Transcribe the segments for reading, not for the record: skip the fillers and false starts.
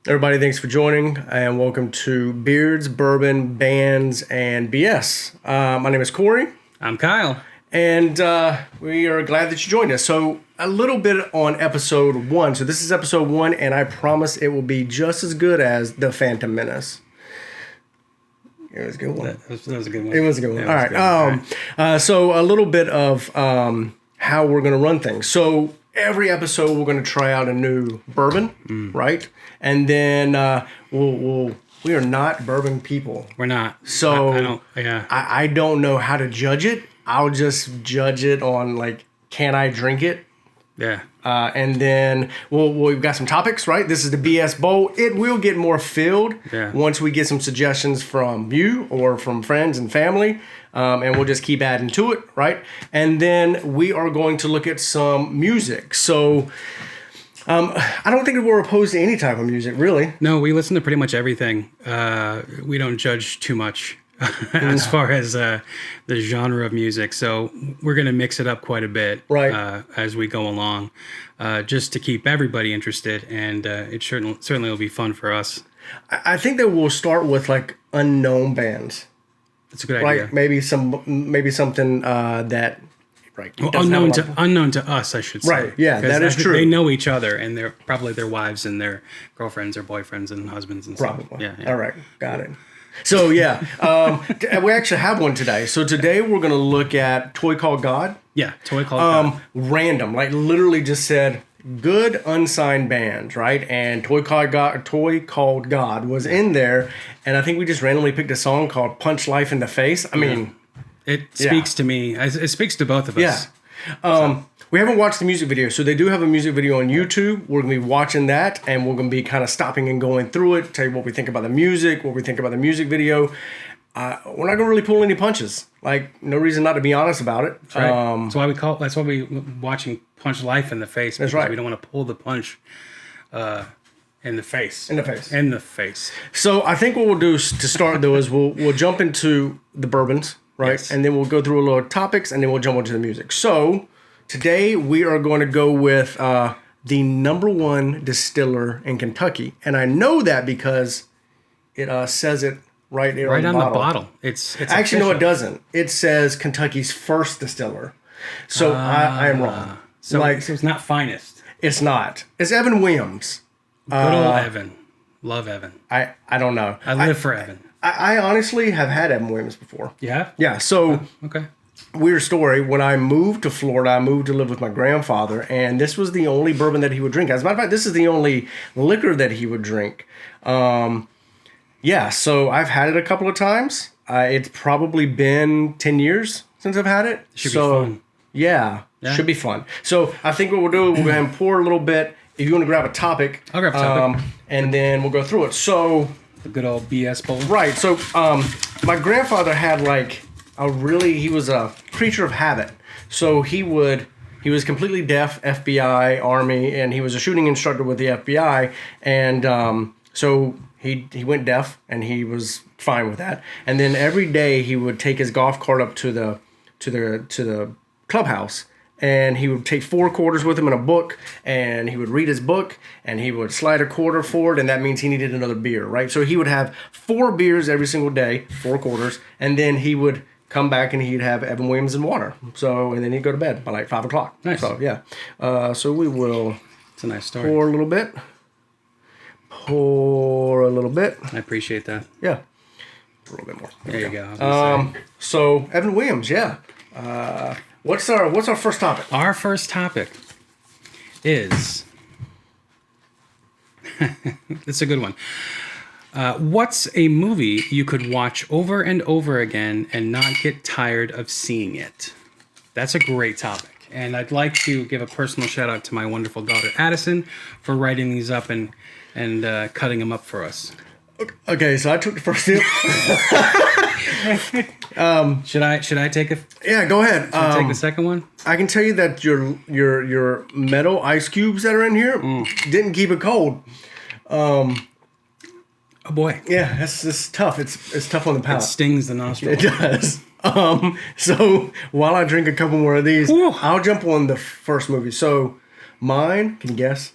Everybody, thanks for joining, and welcome to Beards, Bourbon, Bands, and BS. My name is Corey. I'm Kyle. And we are glad that you joined us. So, a little bit on episode 1. So, this is episode 1, and I promise it will be just as good as The Phantom Menace. It was a good one. That was a good one. It was a good one. Yeah, All right. So, a little bit of how we're going to run things. So, every episode, we're going to try out a new bourbon, right? And then we are not bourbon people. We're not. So, I I don't know how to judge it. I'll just judge it on, like, can I drink it? Yeah. And then we've got some topics, right? This is the BS Bowl. It will get more filled once we get some suggestions from you or from friends and family. And we'll just keep adding to it, right? And then we are going to look at some music. So I don't think we're opposed to any type of music, really. No, we listen to pretty much everything. We don't judge too much as far as the genre of music. So we're going to mix it up quite a bit as we go along, just to keep everybody interested. And it certainly will be fun for us. I think that we'll start with, like, unknown bands. That's a good idea. Right? Maybe something that... Right. Unknown to us, I should say. Right. Yeah, that is true. They know each other, and they're probably their wives and their girlfriends or boyfriends and husbands and stuff. Probably. Yeah. All right. Got it. So, yeah. We actually have one today. So, today we're going to look at Toy Called God. Yeah, Toy Called God. Random. Like, literally just said, good unsigned band, right? And Toy Called God was in there. And I think we just randomly picked a song called Punch Life in the Face. I mean... It speaks to me. It speaks to both of us. Yeah. We haven't watched the music video, so they do have a music video on YouTube. We're going to be watching that, and we're going to be kind of stopping and going through it, tell you what we think about the music, what we think about the music video. We're not going to really pull any punches. Like, no reason not to be honest about it. That's right. That's why we watching Punch Life in the Face. That's right. We don't want to pull the punch in the face. In the face. In the face. So I think what we'll do to start, though, is we'll jump into the bourbons. Right, yes. And then we'll go through a little topics, and then we'll jump into the music. So today we are going to go with the #1 distiller in Kentucky, and I know that because it says it right there on the bottle. It's actually no, it doesn't. It says Kentucky's first distiller. So I am wrong. So it's not finest. It's not. It's Evan Williams. Good old Evan. Love Evan. I don't know. I live for Evan. I honestly have had Evan Williams before. Yeah? Yeah, so... Okay. Weird story. When I moved to Florida, I moved to live with my grandfather, and this was the only bourbon that he would drink. As a matter of fact, this is the only liquor that he would drink. So I've had it a couple of times. It's probably been 10 years since I've had it. Should be fun. Yeah, should be fun. So I think what we'll do, we'll go ahead and pour a little bit. If you want to grab a topic. I'll grab a topic. And then we'll go through it. So... The good old BS bowl. Right. So my grandfather had he was a creature of habit. So he was completely deaf, FBI, Army, and he was a shooting instructor with the FBI. And so he went deaf, and he was fine with that. And then every day he would take his golf cart up to the clubhouse. And he would take 4 quarters with him in a book, and he would read his book, and he would slide a quarter forward, and that means he needed another beer, right? So he would have 4 beers every single day, 4 quarters, and then he would come back and he'd have Evan Williams and water. And then he'd go to bed by like 5 o'clock. Nice. So, yeah. So we will... It's a nice story. Pour a little bit. Pour a little bit. I appreciate that. Yeah. A little bit more. There you go. So Evan Williams, yeah. What's our first topic? Our first topic is... It's a good one. What's a movie you could watch over and over again and not get tired of seeing it? That's a great topic. And I'd like to give a personal shout out to my wonderful daughter, Addison, for writing these up and cutting them up for us. Okay, so I took the first sip. Should I take a? Yeah, go ahead. Should I take the second one? I can tell you that your metal ice cubes that are in here didn't keep it cold. Oh boy. Yeah, that's tough. It's tough on the palate. It stings the nostril. It does. So while I drink a couple more of these, I'll jump on the first movie. So mine, can you guess?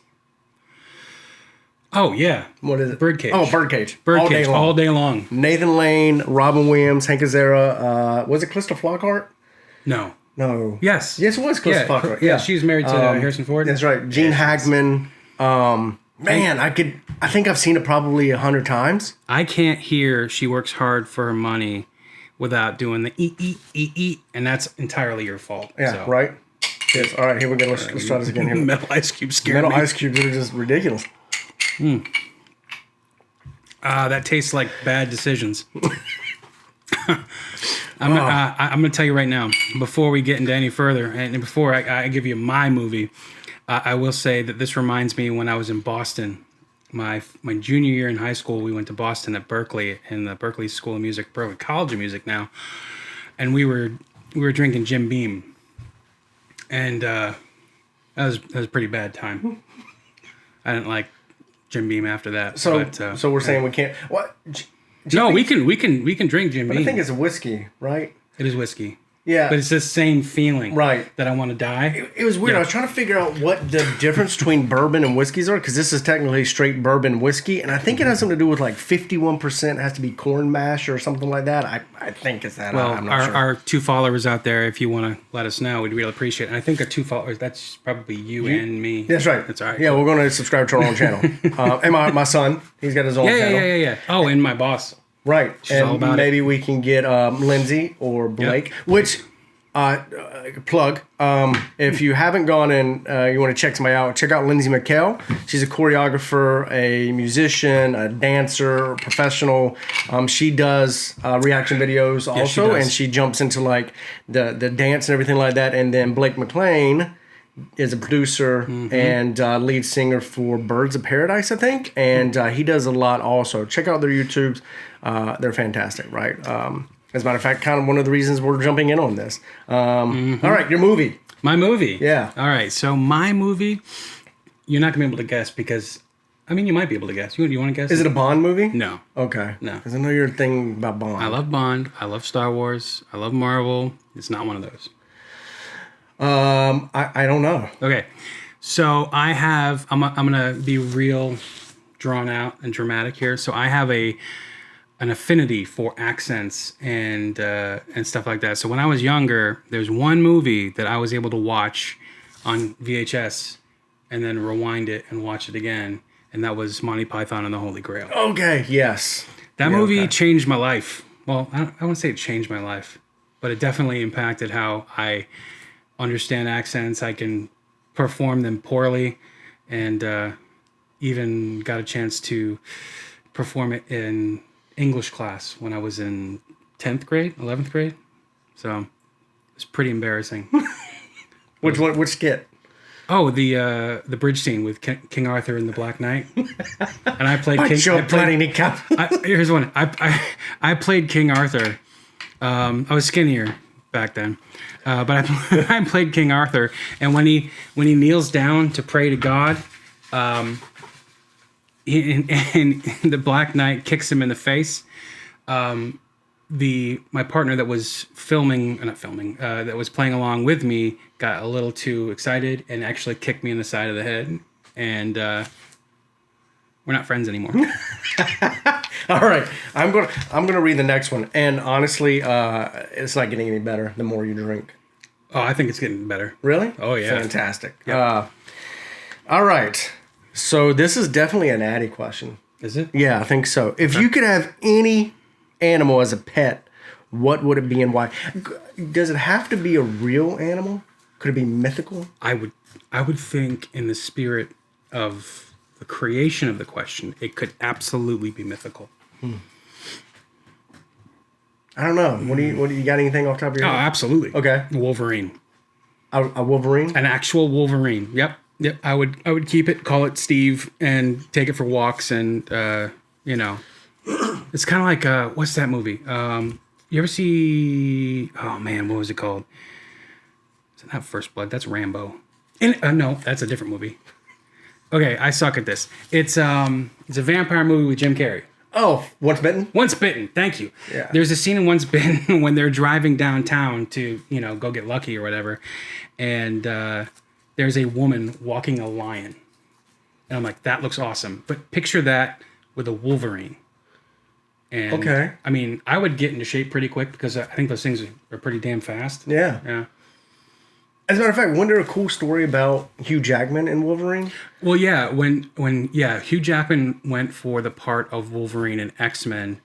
Oh yeah. What is it? Birdcage. Oh, Birdcage. Birdcage all day long. Nathan Lane, Robin Williams, Hank Azaria. Was it Calista Flockhart? No. No. Yes. Yes, it was Calista Flockhart. Yeah, she's married to Harrison Ford. That's right. Gene Hackman. Man, I think I've seen it probably 100 times. I can't hear "She Works Hard for Her Money" without doing the eat, and that's entirely your fault. Yeah, so. right? Yes. All right, here we go. Let's try this again. Here. Metal Ice Cube scared Metal me. Ice Cubes are just ridiculous. That tastes like bad decisions. I'm going to tell you right now, before we get into any further, and before I give you my movie, I will say that this reminds me when I was in Boston. My junior year in high school, we went to Boston at Berkeley, in the Berkeley School of Music, Berkeley College of Music now, and we were drinking Jim Beam, and that was a pretty bad time. I didn't like Jim Beam after that. So we're saying we can't. What? No, we can drink Jim Beam. I think it's a whiskey, right? It is whiskey. Yeah. But it's the same feeling. Right. That I want to die. It was weird. Yeah. I was trying to figure out what the difference between bourbon and whiskeys are, because this is technically straight bourbon whiskey, and I think it has something to do with like 51% has to be corn mash or something like that. I think it's that. Well, I'm not sure. Our two followers out there, if you want to let us know, we'd really appreciate it. And I think our two followers, that's probably you and me. That's right. That's all right. Yeah, we're going to subscribe to our own channel. And my son, he's got his own channel. Yeah. Oh, and my boss. Right. She's all about maybe we can get Lindsay or Blake, which... plug. If you haven't gone and you want to check somebody out, check out Lindsay McKell. She's a choreographer, a musician, a dancer, professional. She does reaction videos also, and she jumps into like the dance and everything like that. And then Blake McLean is a producer and lead singer for Birds of Paradise, I think, and he does a lot also. Check out their YouTubes. They're fantastic, right? As a matter of fact, kind of one of the reasons we're jumping in on this. All right, your movie. My movie. Yeah. All right, so my movie, you're not going to be able to guess because, I mean, you might be able to guess. You want to guess? Is it a Bond movie? No. Okay. No. Because I know you're a thing about Bond. I love Bond. I love Star Wars. I love Marvel. It's not one of those. I don't know. Okay. So I have, I'm going to be real drawn out and dramatic here. So I have an affinity for accents and stuff like that. So when I was younger, there's one movie that I was able to watch on VHS and then rewind it and watch it again, and that was Monty Python and the Holy Grail. Okay, yes. That movie changed my life. Well, I won't say it changed my life, but it definitely impacted how I understand accents. I can perform them poorly, and even got a chance to perform it in English class when I was in 10th grade, 11th grade. So it's pretty embarrassing. Which skit? Oh, the bridge scene with King Arthur and the Black Knight. And I played King. Here's one. I played King Arthur. I was skinnier back then, but I played King Arthur. And when he kneels down to pray to God, and the Black Knight kicks him in the face. My partner that was that was playing along with me got a little too excited and actually kicked me in the side of the head. And we're not friends anymore. All right, I'm gonna read the next one. And honestly, it's not getting any better the more you drink. Oh, I think it's getting better. Really? Oh yeah. Fantastic. Yep. All right. So this is definitely an Addy question. Is it? Yeah, I think so. If you could have any animal as a pet, what would it be and why? Does it have to be a real animal? Could it be mythical? I would think in the spirit of the creation of the question, it could absolutely be mythical. I don't know. What do you got anything off the top of your head? Oh, absolutely. Okay. Wolverine. A Wolverine? An actual Wolverine. Yep. I would keep it, call it Steve, and take it for walks, and it's kind of like what's that movie? You ever see? Oh man, what was it called? Is it not First Blood? That's Rambo. No, that's a different movie. Okay, I suck at this. It's a vampire movie with Jim Carrey. Oh, Once Bitten? Once Bitten. Thank you. Yeah. There's a scene in Once Bitten when they're driving downtown to go get lucky or whatever, and there's a woman walking a lion. And I'm like, that looks awesome. But picture that with a Wolverine. And Okay. I mean, I would get into shape pretty quick because I think those things are pretty damn fast. Yeah. Yeah. As a matter of fact, wasn't there a cool story about Hugh Jackman and Wolverine? Well, yeah, when Hugh Jackman went for the part of Wolverine in X-Men,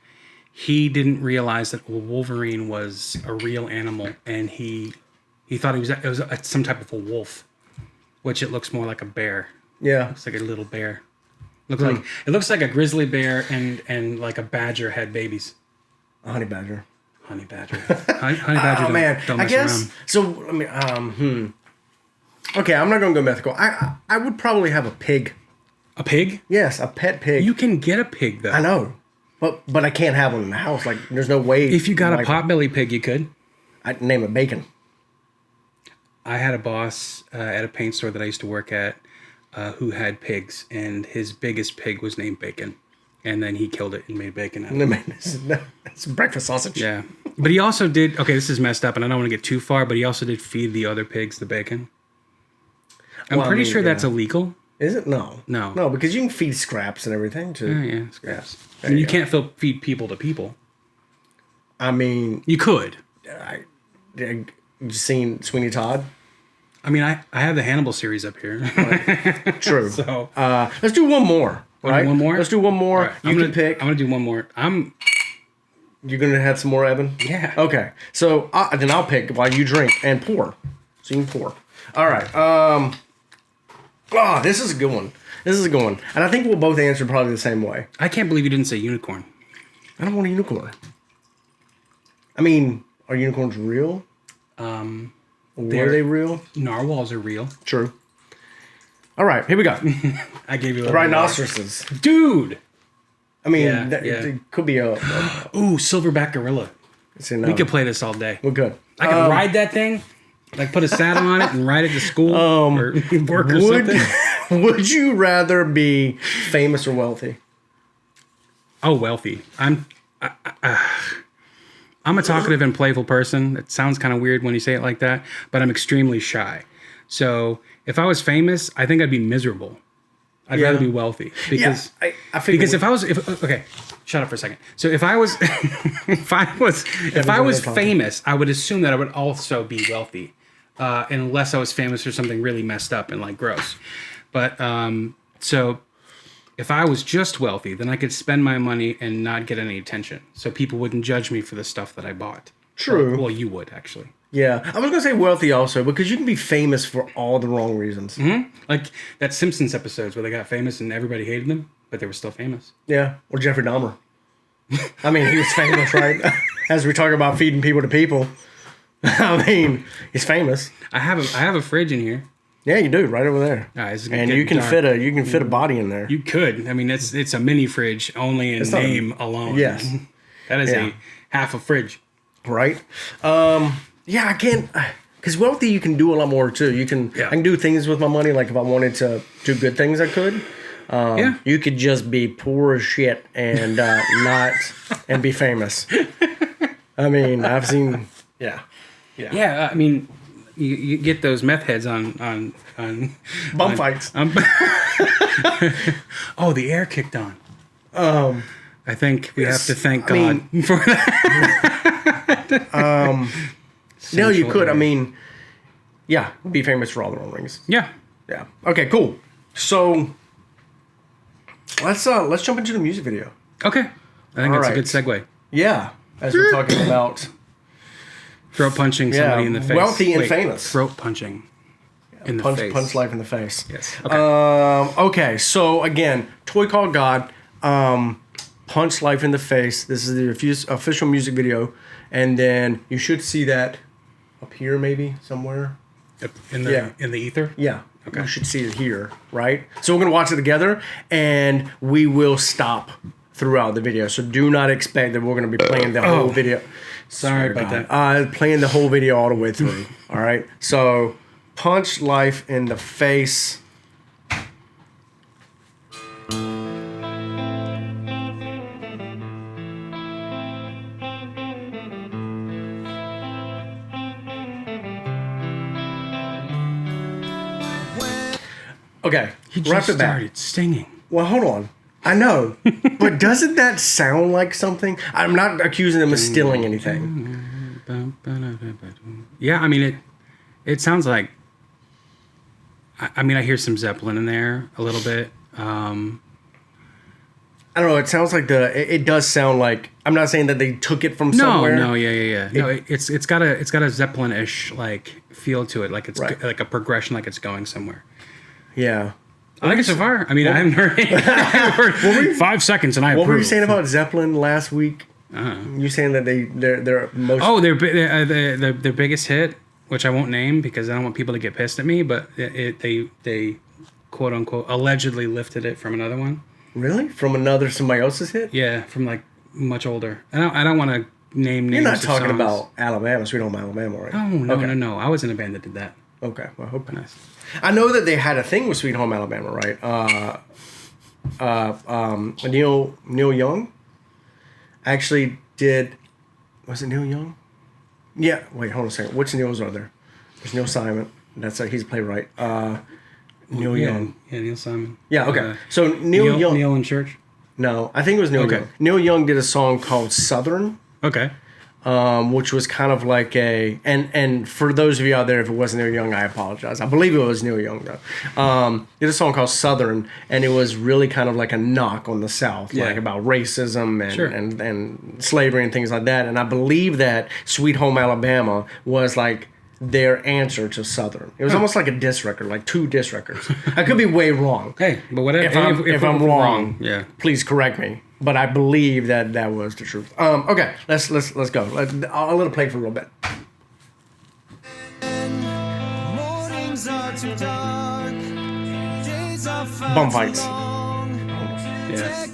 he didn't realize that Wolverine was a real animal, and he thought it was some type of a wolf, which it looks more like a bear. Yeah. It's like a little bear. It looks like a grizzly bear and like a badger had babies. A honey badger. Honey badger. Honey badger. Oh man, don't I mess guess around. so. I mean, Okay, I'm not gonna go mythical. I would probably have a pig. A pig? Yes, a pet pig. You can get a pig though. I know, but I can't have one in the house. Like, there's no way. If you got a like, potbelly pig, you could. I'd name it Bacon. I had a boss at a paint store that I used to work at who had pigs, and his biggest pig was named Bacon. And then he killed it and made bacon out of it. It's breakfast sausage. Yeah. But he also did, okay, this is messed up, and I don't want to get too far, but he also did feed the other pigs the bacon. I'm pretty sure that's illegal. Is it? No. No, because you can feed scraps and everything, too. Yeah, scraps. Yeah. I mean, you can't feed people to people. I mean... You could. You seen Sweeney Todd? I mean, I have the Hannibal series up here. True. So let's do one more. Right? One more? Let's do one more. Right, You can pick. I'm going to do one more. You're going to have some more, Evan? Yeah. Okay. So then I'll pick while you drink and pour. So you can pour. All right. This is a good one. And I think we'll both answer probably the same way. I can't believe you didn't say unicorn. I don't want a unicorn. I mean, are unicorns real? Were they real? Narwhals are real. True. All right, here we go. I gave you a Rhinoceroses. Dude! I mean, Yeah. it could be a Ooh, silverback gorilla. We could play this all day. We're good. I could ride that thing, like put a saddle on it and ride it to school or work or something. Would you rather be famous or wealthy? Oh, wealthy. I'm a talkative and playful person. It sounds kind of weird when you say it like that, but I'm extremely shy. So if I was famous, I think I'd be miserable. I'd rather be wealthy because I because if I was okay, shut up for a second. So if I was if I was famous, I would assume that I would also be wealthy, unless I was famous for something really messed up and like gross. But so if I was just wealthy, then I could spend my money and not get any attention, so people wouldn't judge me for the stuff that I bought. True. Well, you would actually. Yeah, I was gonna say wealthy also because you can be famous for all the wrong reasons. Mm-hmm. Like that Simpsons episodes where they got famous and everybody hated them, but they were still famous. Yeah, or Jeffrey Dahmer. I mean, he was famous, right? As we talk about feeding people to people. I mean, he's famous. I have a fridge in here. Yeah, you do, right over there. All right, and you can fit a body in there. You could. I mean, it's a mini fridge only in name alone. Yes, that is a half a fridge. Right. Yeah, I can't, because wealthy you can do a lot more too. I can do things with my money. Like if I wanted to do good things, I could. You could just be poor as shit and not and be famous. I mean, I've seen. Yeah. I mean, you get those meth heads on bum fights. Oh, the air kicked on. I think we have to thank God for that. No, you could. I mean, be famous for all the wrong reasons. Yeah. Okay, cool. So let's jump into the music video. Okay. I think that's a good segue. Yeah, as we're talking about throat punching somebody in the face. Wealthy and famous. Throat punching in the face. Punch life in the face. Yes. Okay. Okay. So again, Toy Called God. Punch life in the face. This is the official music video, and then you should see that up here, maybe somewhere. In the ether. Yeah. Okay. You should see it here, right? So we're gonna watch it together, and we will stop throughout the video. So do not expect that we're gonna be playing the whole video. Sorry about that. Playing the whole video all the way through. All right. So punch life in the face. Okay, He Right just off the bat. started stinging. Well, hold on. I know, but doesn't that sound like something? I'm not accusing them of stealing anything. Yeah, I mean it sounds like. I mean, I hear some Zeppelin in there a little bit. I don't know. It sounds like it does sound like. I'm not saying that they took it from somewhere. No, yeah. No, it's got a Zeppelin-ish like feel to it, like it's like a progression, like it's going somewhere. Yeah. I like it so far. I mean, I haven't heard it. 5 seconds, and I approve. What were you saying about Zeppelin last week? You saying that they're most. Oh, their biggest hit, which I won't name because I don't want people to get pissed at me, but they quote unquote allegedly lifted it from another one. Really? From somebody else's hit? Yeah, from like much older. I don't want to name names. You're not talking songs. about Alabama, Sweet Home Alabama, right? No. I was in a band that did that. Okay, well, okay. Nice. I know that they had a thing with Sweet Home Alabama, right? Neil Young actually did. Was it Neil Young? Yeah. Wait, hold on a second. Which Neils are there? There's Neil Simon. He's a playwright. Neil Young. Yeah, Neil Simon. Yeah. Okay. So Neil Young. Neil in Church. No, I think it was Neil Young. Neil Young did a song called Southern. Okay. Which was kind of like and for those of you out there, if it wasn't Neil Young, I apologize. I believe it was Neil Young though. Did a song called Southern, and it was really kind of like a knock on the South, like about racism and slavery and things like that. And I believe that Sweet Home Alabama was like their answer to Southern. It was almost like a diss record, like 2 diss records. I could be way wrong. Hey, but whatever. If I'm wrong, yeah, please correct me. But I believe that was the truth. Okay, let's go. I'll let it play for a little bit. Bum fights. Yeah.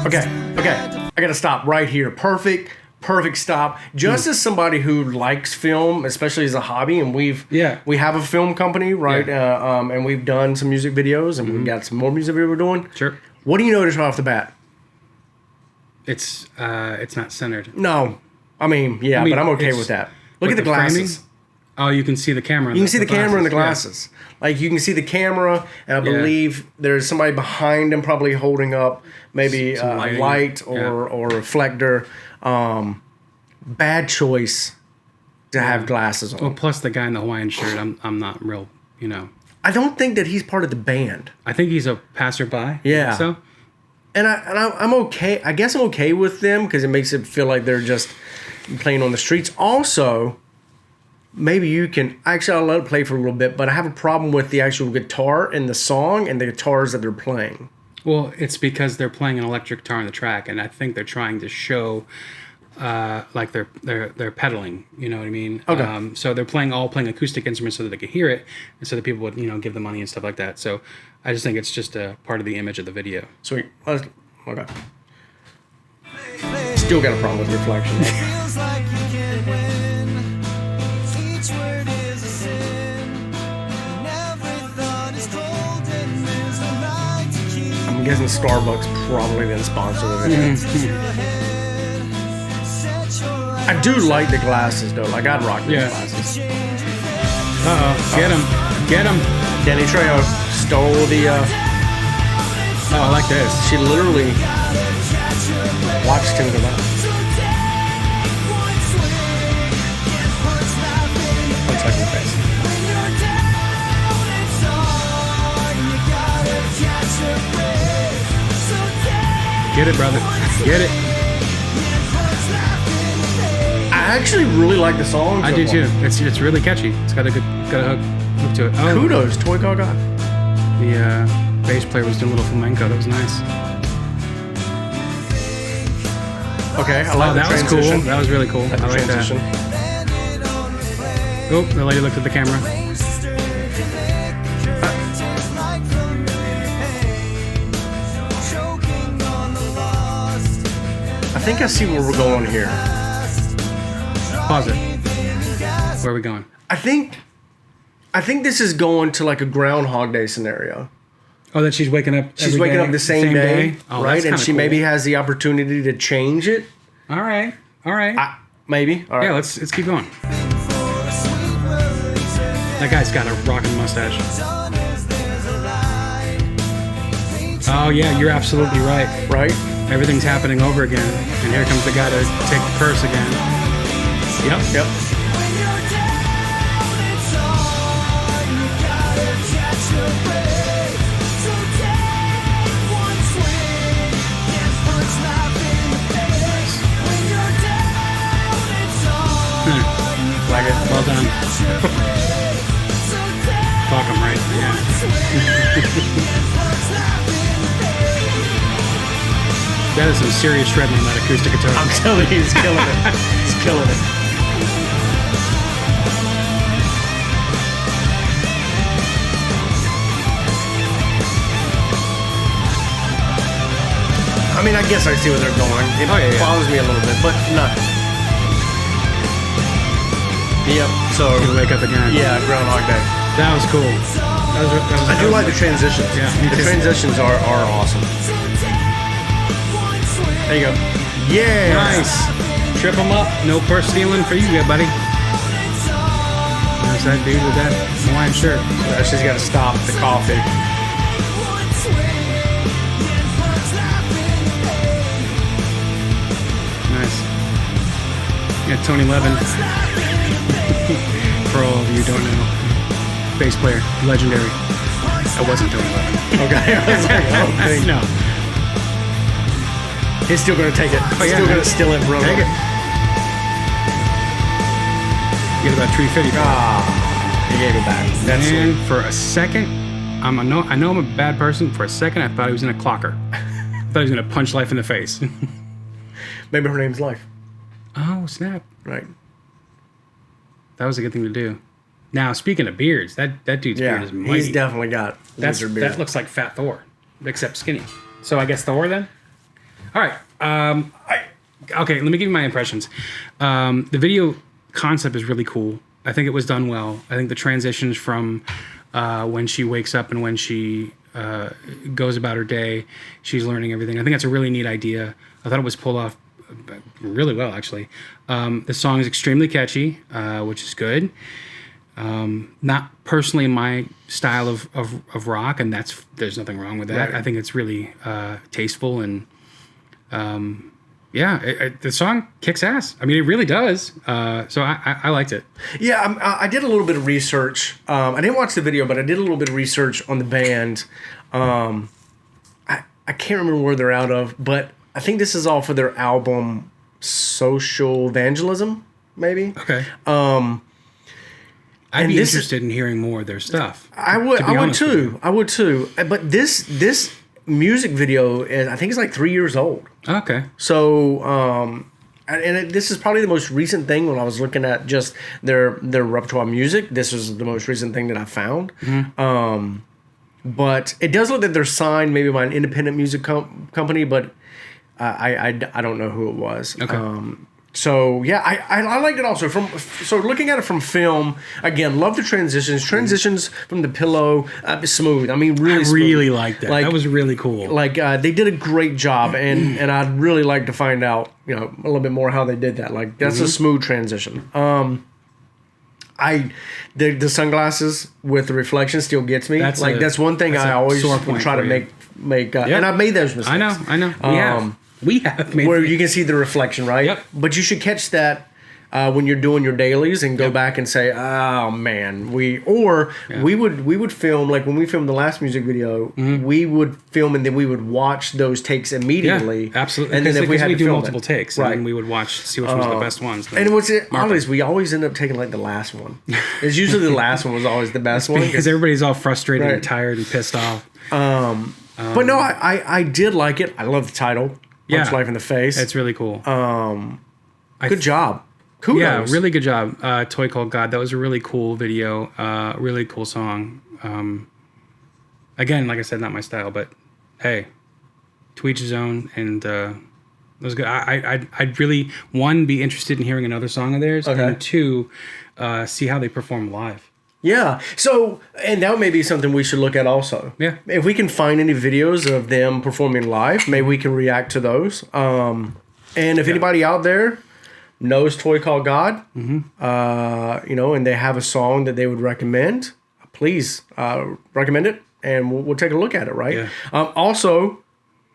Okay. I gotta stop right here. Perfect stop. Just as somebody who likes film, especially as a hobby, and we have a film company, right? Yeah. And we've done some music videos, and we've got some more music videos we're doing. Sure. What do you notice right off the bat? It's not centered. No, I mean, but I'm okay with that. Look at the glasses. Framing? Oh, you can see the camera. You can see the camera in the glasses. Yeah. Like you can see the camera, and I believe there's somebody behind him probably holding up maybe a light or a reflector. Bad choice to have glasses on. Well, plus the guy in the Hawaiian shirt, I'm not real, I don't think that he's part of the band. I think he's a passerby. Yeah. So. And I'm okay. I guess I'm okay with them because it makes it feel like they're just playing on the streets. Also, maybe you can actually I'll let it play for a little bit, but I have a problem with the actual guitar in the song and the guitars that they're playing. Well, it's because they're playing an electric guitar on the track, and I think they're trying to show like they're pedaling. You know what I mean? Okay. So they're playing acoustic instruments so that they could hear it, and so that people would give them money and stuff like that. So I just think it's just a part of the image of the video. Sweet. Okay. Still got a problem with reflection. I'm guessing Starbucks probably didn't sponsor it. I do like the glasses though. Like I'd rock these glasses. Get him! Danny Trejo stole the. Oh, I like this. She literally watched him go out. One second, face. Get it, brother. Get it. I actually really like the song. I do too. It's really catchy. It's got a hook to it. Oh, kudos, Toy Gaga. The bass player was doing a little flamenco. That was nice. Okay, I like the that transition. was cool. That was really cool. I like transition. That. Oh, the lady looked at the camera. I think I see where we're going here. Pause it. Where are we going? I think this is going to like a Groundhog Day scenario. Oh, that she's waking up. She's waking up the same day, oh, right? And she maybe has the opportunity to change it. All right. Maybe. All right. Yeah, let's keep going. That guy's got a rockin' mustache. Oh yeah, you're absolutely right. Right? Everything's happening over again, and here comes the guy to take the purse again. Yep. Like it. Well done. Fuck him right. Yeah. That is some serious shredding on that acoustic guitar. I'm telling you, he's killing it. He's killing it. I mean, I guess I see where they're going. It bothers me a little bit, but not. Yep. So You wake up again. yeah, Groundhog Day. That was cool. I do like the transitions. Yeah, me the too. transitions are awesome. There you go. Yeah. Nice. Trip him up. No purse stealing for you, yeah, buddy. There's that dude with that Hawaiian shirt. She's got to stop the coffee. Nice. Yeah, Tony Levin. For all of you who don't know, bass player, legendary. That wasn't Tony Levin. Okay. I was like, oh, No. he's still going to take it. Oh, He's yeah, still man. going to steal it, bro. Take it. Get about 350. He gave it back. That's And sweet. for a second, I know I'm a bad person. For a second, I thought he was in a clocker. I thought he was going to punch life in the face. Maybe her name's Life. Oh, snap. Right. That was a good thing to do. Now, speaking of beards, that dude's beard Yeah. is mighty. He's definitely got lizard beard. That looks like Fat Thor, except skinny. So I guess Thor then? All right. Okay, let me give you my impressions. The video concept is really cool. I think it was done well. I think the transitions from when she wakes up and when she goes about her day, she's learning everything. I think that's a really neat idea. I thought it was pulled off really well, actually. The song is extremely catchy, which is good. Not personally my style of rock, and there's nothing wrong with that. Right. I think it's really tasteful, and the song kicks ass. I mean, it really does. So I liked it. Yeah, I did a little bit of research. I didn't watch the video, but I did a little bit of research on the band. I can't remember where they're out of, but I think this is all for their album Social Evangelism, maybe. Okay. I'd And be this interested in hearing more of their stuff. I would honest with too. you. I would too. But this music video is, I think it's like 3 years old. Okay. So, this is probably the most recent thing when I was looking at just their repertoire music. This was the most recent thing that I found. Mm-hmm. But it does look that they're signed maybe by an independent music company, but I don't know who it was. Okay. So yeah, I liked it also. So looking at it from film, again, love the transitions. Transitions from the pillow, smooth. I mean, really I smooth. really liked that. That was really cool. Like they did a great job, and I'd really like to find out, a little bit more how they did that. Like that's a smooth transition. The sunglasses with the reflection still gets me. That's one thing I always sore point try to for you. make. And I've made those mistakes. I know. We have made Where you can see the reflection, right? Yep. But you should catch that when you're doing your dailies and go back and say, "Oh man, we would film like when we filmed the last music video, we would film and then we would watch those takes immediately. Yeah, absolutely. And then if we had to do film multiple takes, right? and we would see which ones are the best ones. And what's odd is we always end up taking like the last one. It's usually the last one was always the best one because everybody's all frustrated Right. and tired and pissed off. But no, I did like it. I love the title. Punch Life in the Face. It's really cool. Good job. Kudos. Yeah, really good job. Toy Called God. That was a really cool video. Really cool song. Again, like I said, not my style, but hey, to each his own. And it was good. I'd really, one, be interested in hearing another song of theirs, Okay. and two, see how they perform live. Yeah. So, and that may be something we should look at also. Yeah. If we can find any videos of them performing live, maybe we can react to those. And if anybody out there knows Toy Called God, and they have a song that they would recommend, please recommend it, and we'll take a look at it, right? Yeah. Also,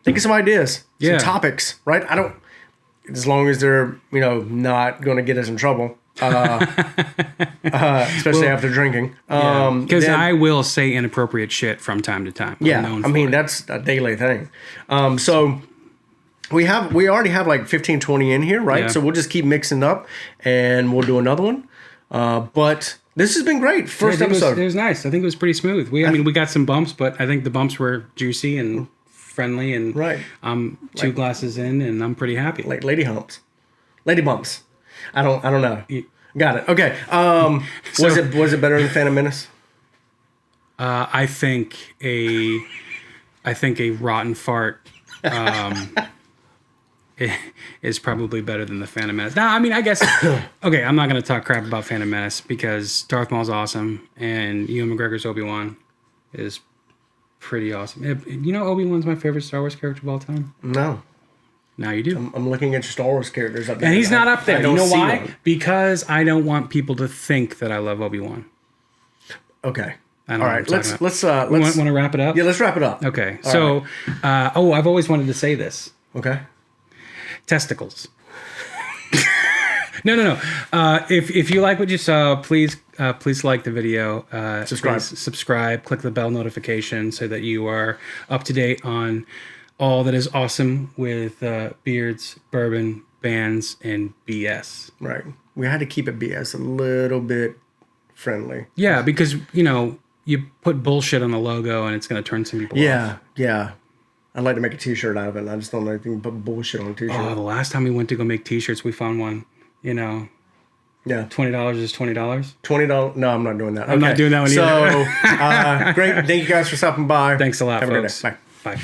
think of some ideas, Yeah. some topics, right? As long as they're, not going to get us in trouble, especially after drinking. Because I will say inappropriate shit from time to time. That's a daily thing. So we already have like 15, 20 in here, right? Yeah. So we'll just keep mixing up, and we'll do another one. But this has been great. First episode. It was nice. I think it was pretty smooth. We got some bumps, but I think the bumps were juicy and friendly. And right. I'm two glasses in, and I'm pretty happy. Like lady bumps. I don't know. Got it. Okay. Was it better than Phantom Menace? I think a rotten fart is probably better than the Phantom Menace. Now, I guess okay. I'm not going to talk crap about Phantom Menace because Darth Maul's awesome, and Ewan McGregor's Obi-Wan is pretty awesome. Obi-Wan's my favorite Star Wars character of all time. No. Now you do. I'm looking at your Star Wars characters up there. And he's not up there. You know why? One. Because I don't want people to think that I love Obi-Wan. Okay. All right. Let's want to wrap it up? Yeah, let's wrap it up. Okay. So, I've always wanted to say this. Okay. Testicles. No. If you like what you saw, please like the video. Subscribe. Click the bell notification so that you are up to date on all that is awesome with beards, bourbon, bands, and BS. Right. We had to keep it BS a little bit friendly. Yeah, because you put bullshit on the logo and it's going to turn some people off. Yeah. I'd like to make a T-shirt out of it. And I just don't know if you can put bullshit on a T-shirt. Oh, the last time we went to go make T-shirts, we found one. Yeah. $20 is $20. $20? No, I'm not doing that. I'm not doing that one either. So, great. Thank you guys for stopping by. Thanks a lot, Have folks. a good day. Bye. Bye.